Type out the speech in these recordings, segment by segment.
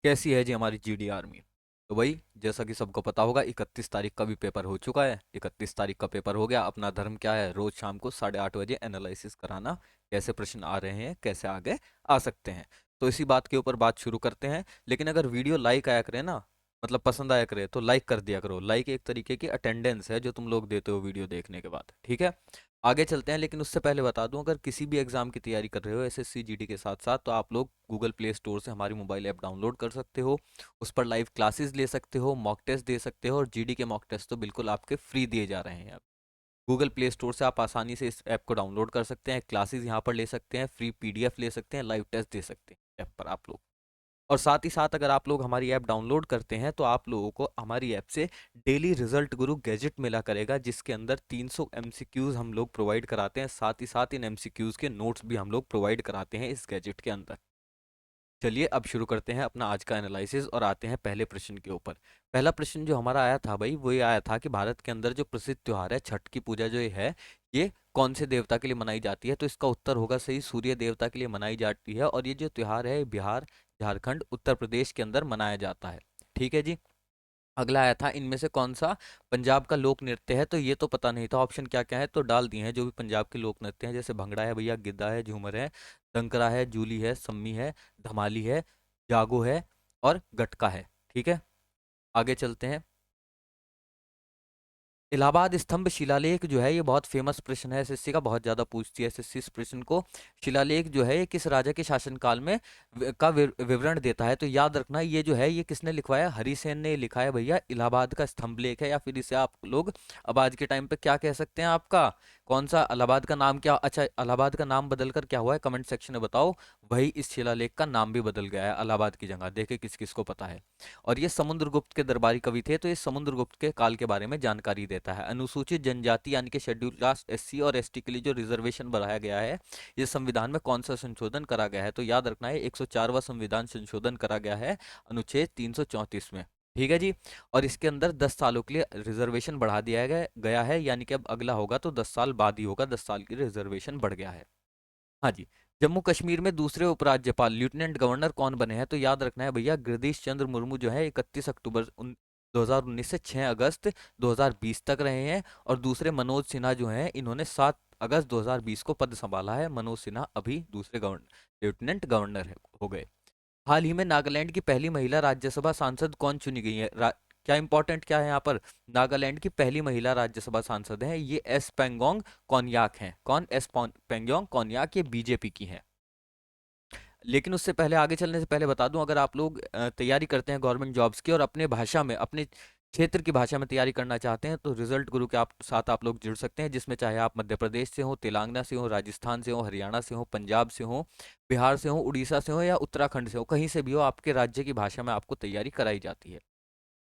कैसी है जी हमारी जीडी आर्मी। तो भाई जैसा कि सबको पता होगा 31 तारीख का भी पेपर हो चुका है। 31 तारीख का पेपर हो गया। अपना धर्म क्या है, रोज शाम को 8:30 बजे एनालिसिस कराना, कैसे प्रश्न आ रहे हैं, कैसे आगे आ सकते हैं। तो इसी बात के ऊपर बात शुरू करते हैं। लेकिन अगर वीडियो लाइक आया करे ना, मतलब पसंद आया करे, तो लाइक कर दिया करो। लाइक एक तरीके की अटेंडेंस है जो तुम लोग देते हो वीडियो देखने के बाद, ठीक है। आगे चलते हैं, लेकिन उससे पहले बता दूं, अगर किसी भी एग्जाम की तैयारी कर रहे हो एसएससी जीडी के साथ साथ, तो आप लोग गूगल प्ले स्टोर से हमारी मोबाइल ऐप डाउनलोड कर सकते हो। उस पर लाइव क्लासेस ले सकते हो, मॉक टेस्ट दे सकते हो, और जीडी के मॉक टेस्ट तो बिल्कुल आपके फ्री दिए जा रहे हैं अब। गूगल प्ले स्टोर से आप आसानी से इस ऐप को डाउनलोड कर सकते हैं, क्लासेस यहाँ पर ले सकते हैं, फ्री पीडीएफ ले सकते हैं, लाइव टेस्ट दे सकते हैं ऐप पर आप लोग। और साथ ही साथ अगर आप लोग हमारी ऐप डाउनलोड करते हैं तो आप लोगों को हमारी ऐप से डेली रिजल्ट गुरु गैजेट मिला करेगा, जिसके अंदर 300 एमसीक्यूज हम लोग प्रोवाइड कराते हैं। साथ ही साथ इन एमसीक्यूज के नोट्स भी हम लोग प्रोवाइड कराते हैं इस गैजेट के अंदर। चलिए अब शुरू करते हैं अपना आज का एनालिसिस और आते हैं पहले प्रश्न के ऊपर। पहला प्रश्न जो हमारा आया था भाई, वो ये आया था कि भारत के अंदर जो प्रसिद्ध त्योहार है छठ की पूजा जो ये है, ये कौन से देवता के लिए मनाई जाती है। तो इसका उत्तर होगा सही, सूर्य देवता के लिए मनाई जाती है। और ये जो त्योहार है बिहार, झारखंड, उत्तर प्रदेश के अंदर मनाया जाता है। ठीक है जी। अगला आया था, इनमें से कौन सा पंजाब का लोक नृत्य है। तो ये तो पता नहीं था, ऑप्शन क्या क्या है तो डाल दिए हैं जो भी पंजाब के लोक नृत्य हैं, जैसे भंगड़ा है भैया, गिद्धा है, झूमर है, दंकरा है, जूली है, सम्मी है, धमाली है, जागो है, और गटका है। ठीक है, आगे चलते हैं। इलाहाबाद स्तंभ शिलालेख जो है, ये बहुत फेमस प्रश्न है, एसएससी का बहुत ज्यादा पूछती है एसएससी इस प्रश्न को। शिलालेख जो है ये किस राजा के शासनकाल में विवरण देता है। तो याद रखना, ये जो है ये किसने लिखवाया, हरिसेन ने लिखा है भैया। इलाहाबाद का स्तंभ लेख है, या फिर इसे आप लोग अब आज के टाइम पे क्या कह सकते हैं, आपका कौन सा इलाहाबाद का नाम क्या, अच्छा इलाहाबाद का नाम बदलकर क्या हुआ है, कमेंट सेक्शन में बताओ। वही इस शिलालेख का नाम भी बदल गया है इलाहाबाद की जगह, देखे किस किस को पता है। और ये समुद्रगुप्त के दरबारी कवि थे, तो ये समुद्रगुप्त के काल के बारे में जानकारी देता है। अनुसूचित जनजाति यानी कि शेड्यूल कास्ट एससी और एसटी के लिए जो रिजर्वेशन बढ़ाया गया है, ये संविधान में कौन सा संशोधन करा गया है। तो याद रखना है 104वां संविधान संशोधन करा गया है अनुच्छेद 334 में। ठीक है जी। और इसके अंदर 10 सालों के लिए रिजर्वेशन बढ़ा दिया गया है, यानी कि अब अगला होगा तो 10 साल बाद ही होगा, 10 साल की रिजर्वेशन बढ़ गया है। हाँ जी। जम्मू कश्मीर में दूसरे उपराज्यपाल लेफ्टिनेंट गवर्नर कौन बने हैं। तो याद रखना है भैया, जगदीश चंद्र मुर्मू जो है 31 अक्टूबर 2019 से 6 अगस्त 2020 तक रहे हैं। और दूसरे मनोज सिन्हा जो हैं, इन्होंने 7 अगस्त 2020 को पद संभाला है। मनोज सिन्हा अभी दूसरे गवर्नर लेफ्टिनेंट गवर्नर हो गए। हाल ही में नागालैंड की पहली महिला राज्यसभा सांसद कौन चुनी गई है। क्या इंपॉर्टेंट क्या है यहाँ पर, नागालैंड की पहली महिला राज्यसभा सांसद है, ये एस पेंगोंग कॉन्याक हैं। कौन, पेंगोंग कॉन्याक, ये बीजेपी की हैं। लेकिन उससे पहले, आगे चलने से पहले बता दूं, अगर आप लोग तैयारी करते हैं गवर्नमेंट जॉब्स की और अपने भाषा में, अपने क्षेत्र की भाषा में तैयारी करना चाहते हैं, तो रिजल्ट गुरु के साथ आप लोग जुड़ सकते हैं, जिसमें चाहे आप मध्य प्रदेश से हो, तेलंगाना से हो, राजस्थान से हो, हरियाणा से हो, पंजाब से हो, बिहार से हो, उड़ीसा से हो, या उत्तराखंड से हो, कहीं से भी हो, आपके राज्य की भाषा में आपको तैयारी कराई जाती है।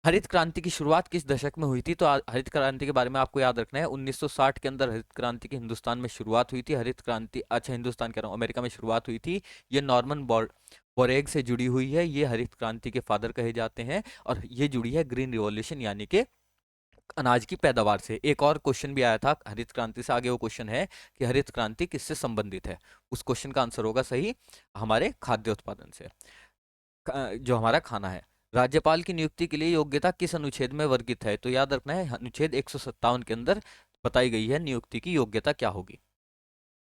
हरित क्रांति की शुरुआत किस दशक में हुई थी। तो हरित क्रांति के बारे में आपको याद रखना है, 1960 के अंदर हरित क्रांति की हिंदुस्तान में शुरुआत हुई थी। हरित क्रांति, अच्छा हिंदुस्तान कह रहा हूँ, अमेरिका में शुरुआत हुई थी। ये नॉर्मन बोरेग से जुड़ी हुई है, ये हरित क्रांति के फादर कहे जाते हैं। और ये जुड़ी है ग्रीन रिवॉल्यूशन यानी कि अनाज की पैदावार से। एक और क्वेश्चन भी आया था हरित क्रांति से आगे, वो क्वेश्चन है कि हरित क्रांति किससे संबंधित है। उस क्वेश्चन का आंसर होगा सही, हमारे खाद्य उत्पादन से, जो हमारा खाना है। राज्यपाल की नियुक्ति के लिए योग्यता किस अनुच्छेद में वर्गित है। तो याद रखना है, अनुच्छेद 157 के अंदर बताई गई है नियुक्ति की योग्यता क्या होगी।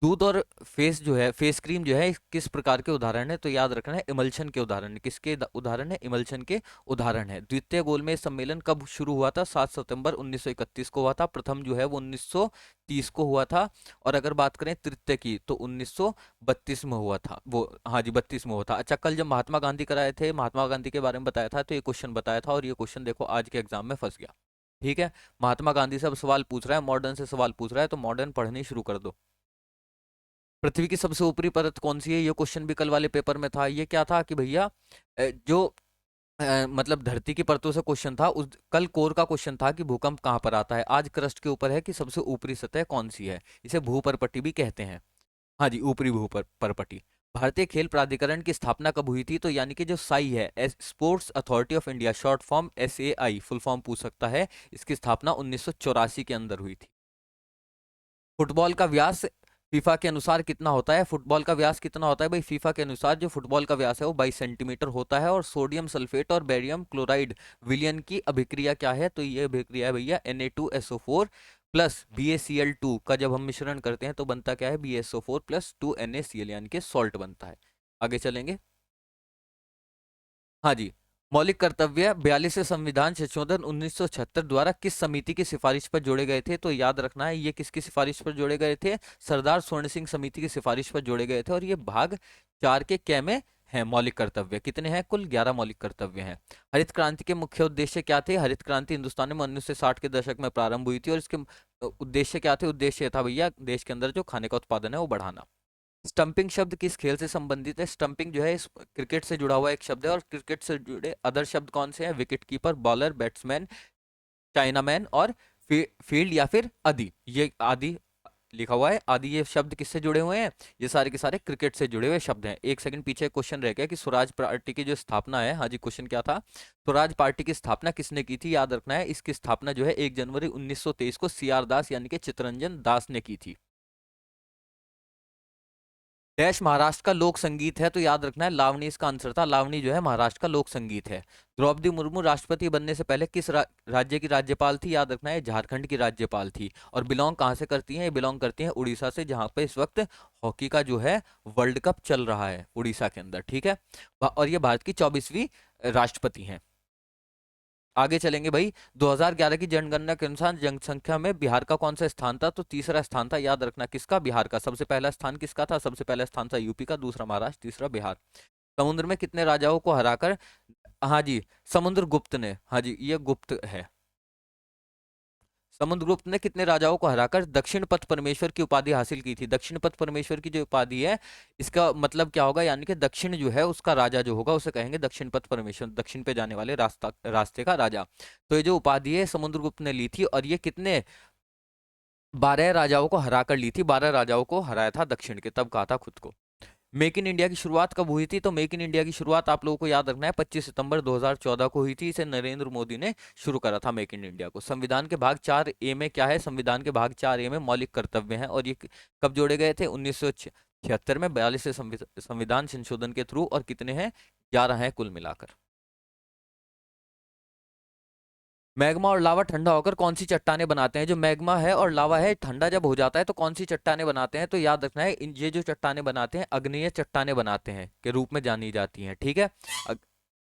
दूध और फेस जो है, फेस क्रीम जो है, किस प्रकार के उदाहरण है। तो याद रखना है इमल्शन के उदाहरण है। किसके उदाहरण है, इमल्शन के उदाहरण है। द्वितीय गोलमेज सम्मेलन कब शुरू हुआ था। 7 सितंबर 1931 को हुआ था। प्रथम जो है वो 1930 को हुआ था। और अगर बात करें तृतीय की, तो 1932 में हुआ था वो, हाँ जी 32 में हुआ था। अच्छा, कल जब महात्मा गांधी कराए थे, महात्मा गांधी के बारे में बताया था, तो ये क्वेश्चन बताया था, और ये क्वेश्चन देखो आज के एग्जाम में फंस गया। ठीक है, महात्मा गांधी से अब सवाल पूछ रहा है, मॉडर्न से सवाल पूछ रहा है, तो मॉडर्न पढ़नी शुरू कर दो। पृथ्वी की सबसे ऊपरी परत कौन सी है, ये क्वेश्चन भी कल वाले पेपर में था। ये क्या था कि भैया, जो मतलब धरती की परतों से क्वेश्चन था, उस कल कोर का क्वेश्चन था कि भूकंप कहाँ पर आता है। आज क्रस्ट के ऊपर है कि सबसे ऊपरी सतह कौन सी है। इसे भूपरपट्टी भी कहते हैं। हाँ जी, ऊपरी परपट्टी। भारतीय खेल प्राधिकरण की स्थापना कब हुई थी। तो यानी कि जो साई है, sports authority of India, short form SAI, full form पूछ सकता है, इसकी स्थापना 1984 के अंदर हुई थी। फुटबॉल का व्यास फीफा के अनुसार कितना होता है फुटबॉल का व्यास, कितना होता है भाई फीफा के अनुसार जो फुटबॉल का व्यास है वो 22 सेंटीमीटर होता है। और सोडियम सल्फेट और बेरियम क्लोराइड विलयन की अभिक्रिया क्या है, तो ये अभिक्रिया है भैया Na2SO4 प्लस BaCl2 का जब हम मिश्रण करते हैं तो बनता क्या है BaSO4 प्लस 2NaCl यानी कि सॉल्ट बनता है। आगे चलेंगे। हाँ जी। मौलिक कर्तव्य 42 संविधान संशोधन 1976 द्वारा किस समिति की सिफारिश पर जोड़े गए थे, तो याद रखना है ये किसकी सिफारिश पर जोड़े गए थे, सरदार स्वर्ण सिंह समिति की सिफारिश पर जोड़े गए थे। और ये भाग 4 के कै में हैं मौलिक कर्तव्य, कितने हैं कुल 11 मौलिक कर्तव्य हैं। हरित क्रांति के मुख्य उद्देश्य क्या थे, हरित क्रांति हिंदुस्तान में 1960 के दशक में प्रारंभ हुई थी और इसके उद्देश्य क्या थे, उद्देश्य था भैया देश के अंदर जो खाने का उत्पादन है वो बढ़ाना। स्टंपिंग शब्द किस खेल से संबंधित है, स्टंपिंग जो है इस क्रिकेट से जुड़ा हुआ एक शब्द है। और क्रिकेट से जुड़े अदर शब्द कौन से हैं, wicket keeper, bowler, batsman, chinaman और फील्ड या फिर आदि। ये आदि लिखा हुआ है, आदि ये शब्द किससे जुड़े हुए हैं, ये सारे के सारे क्रिकेट से जुड़े हुए शब्द हैं। एक सेकंड पीछे क्वेश्चन रह गया कि स्वराज पार्टी की जो स्थापना है, हाँ जी क्वेश्चन क्या था, स्वराज पार्टी की स्थापना किसने की थी, याद रखना है इसकी स्थापना जो है 1 जनवरी 1923 को CR दास यानी कि चित्तरंजन दास ने की थी। डैश महाराष्ट्र का लोक संगीत है, तो याद रखना है लावनी इसका आंसर था, लावनी जो है महाराष्ट्र का लोक संगीत है। द्रौपदी मुर्मू राष्ट्रपति बनने से पहले किस राज्य की राज्यपाल थी, याद रखना है झारखंड की राज्यपाल थी। और बिलोंग कहाँ से करती हैं, ये बिलोंग करती हैं उड़ीसा से, जहाँ पे इस वक्त हॉकी का जो है वर्ल्ड कप चल रहा है उड़ीसा के अंदर, ठीक है। और ये भारत की 24वीं राष्ट्रपति हैं। आगे चलेंगे भाई। 2011 की जनगणना के अनुसार जनसंख्या में बिहार का कौन सा स्थान था, तो तीसरा स्थान था, याद रखना किसका, बिहार का। सबसे पहला स्थान किसका था, सबसे पहला स्थान था यूपी का, दूसरा महाराष्ट्र, तीसरा बिहार। समुद्र में कितने राजाओं को हराकर, हाँ जी समुद्रगुप्त ने, हाँ जी ये गुप्त है, समुद्रगुप्त ने कितने राजाओं को हराकर दक्षिण पथ परमेश्वर की उपाधि हासिल की थी। दक्षिण पथ परमेश्वर की जो उपाधि है इसका मतलब क्या होगा, यानी कि दक्षिण जो है उसका राजा जो होगा उसे कहेंगे दक्षिण पथ परमेश्वर, दक्षिण पे जाने वाले रास्ते का राजा। तो ये जो उपाधि है समुद्रगुप्त ने ली थी और ये कितने 12 राजाओं को हरा कर ली थी, 12 राजाओं को हराया था दक्षिण के, तब कहा था खुद को। मेक इन इंडिया की शुरुआत कब हुई थी, तो मेक इन इंडिया की शुरुआत आप लोगों को याद रखना है 25 सितंबर 2014 को हुई थी। इसे नरेंद्र मोदी ने शुरू करा था मेक इन इंडिया को। संविधान के भाग 4A में क्या है, संविधान के भाग 4A में मौलिक कर्तव्य हैं और ये कब जोड़े गए थे, 1976 में 42 संविधान संशोधन के थ्रू। और कितने हैं, 11 हैं कुल मिलाकर। मैग्मा और लावा ठंडा होकर कौन सी चट्टाने बनाते हैं, जो मैग्मा है और लावा है ठंडा जब हो जाता है तो कौन सी चट्टाने बनाते हैं, तो याद रखना है ये जो चट्टाने बनाते हैं अग्नेय चट्टाने बनाते हैं के रूप में जानी जाती हैं, ठीक है।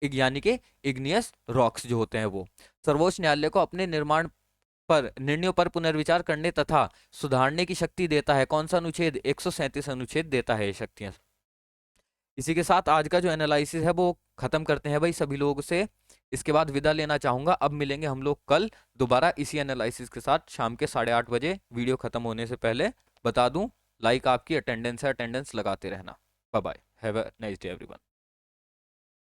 यानी कि इग्नियस रॉक्स जो होते हैं वो। सर्वोच्च न्यायालय को अपने निर्णयों पर पुनर्विचार करने तथा सुधारने की शक्ति देता है कौन सा अनुच्छेद, 137 अनुच्छेद देता है ये शक्तियां। इसी के साथ आज का जो एनालिसिस है वो खत्म करते हैं भाई सभी लोगों से। इसके बाद विदा लेना चाहूंगा, अब मिलेंगे हम लोग कल दोबारा इसी एनालिसिस के साथ शाम के 8:30 बजे। वीडियो खत्म होने से पहले बता दूं, लाइक आपकी अटेंडेंस है, अटेंडेंस लगाते रहना। Bye bye, have a nice day everyone.